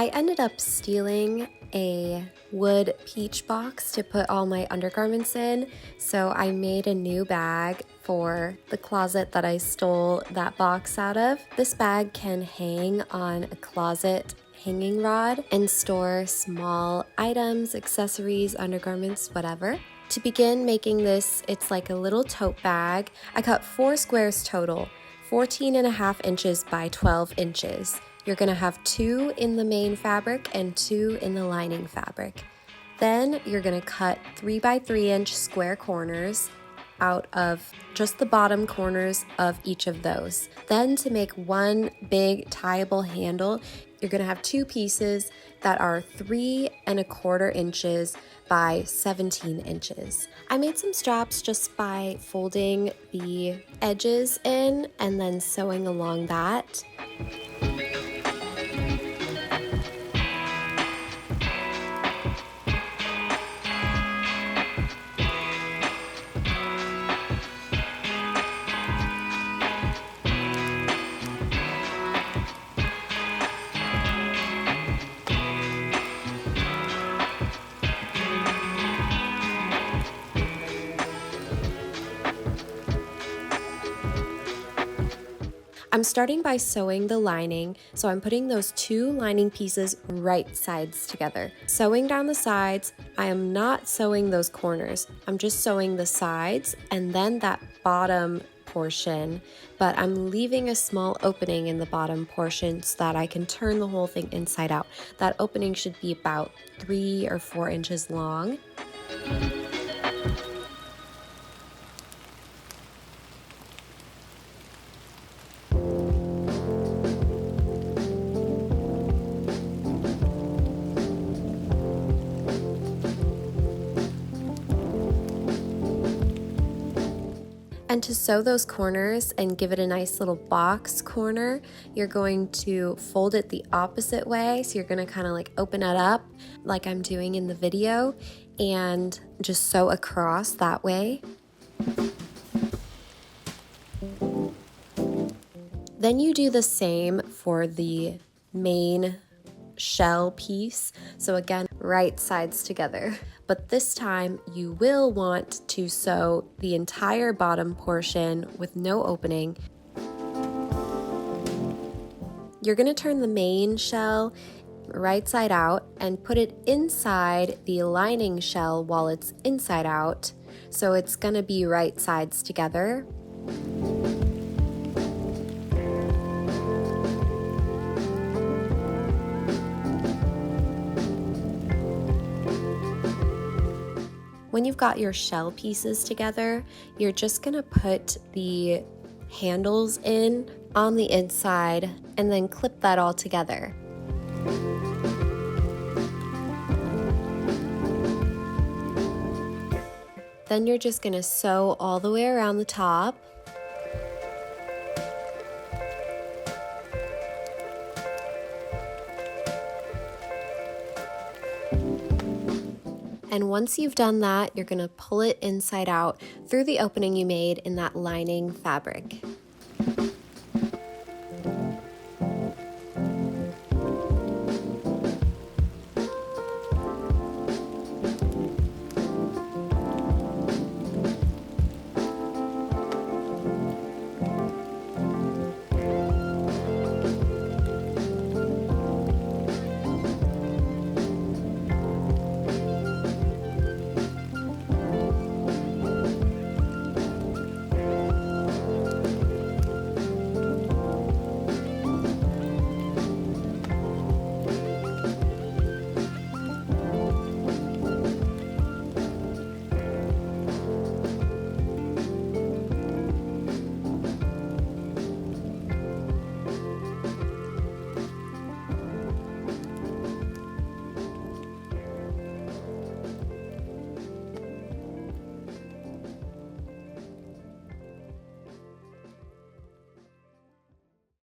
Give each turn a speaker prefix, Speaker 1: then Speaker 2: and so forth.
Speaker 1: I ended up stealing a wood peach box to put all my undergarments in, so I made a new bag for the closet that I stole that box out of. This bag can hang on a closet hanging rod and store small items, accessories, undergarments, whatever. To begin making this, it's like a little tote bag. I cut 4 squares total, 14.5 inches by 12 inches. You're gonna have 2 in the main fabric and 2 in the lining fabric. Then you're gonna cut 3 by 3 inch square corners out of just the bottom corners of each of those. Then to make one big tieable handle, you're gonna have 2 pieces that are 3.25 inches by 17 inches. I made some straps just by folding the edges in and then sewing along that. I'm starting by sewing the lining, so I'm putting those 2 lining pieces right sides together. Sewing down the sides, I am not sewing those corners. I'm just sewing the sides and then that bottom portion, but I'm leaving a small opening in the bottom portion so that I can turn the whole thing inside out. That opening should be about 3 or 4 inches long. And to sew those corners and give it a nice little box corner, you're going to fold it the opposite way. So you're going to kind of like open it up like I'm doing in the video and just sew across that way. Then you do the same for the main shell piece. So again, right sides together. But this time you will want to sew the entire bottom portion with no opening. You're going to turn the main shell right side out and put it inside the lining shell while it's inside out. So it's going to be right sides together. When you've got your shell pieces together, you're just gonna put the handles in on the inside and then clip that all together. Then you're just gonna sew all the way around the top. And once you've done that, you're gonna pull it inside out through the opening you made in that lining fabric.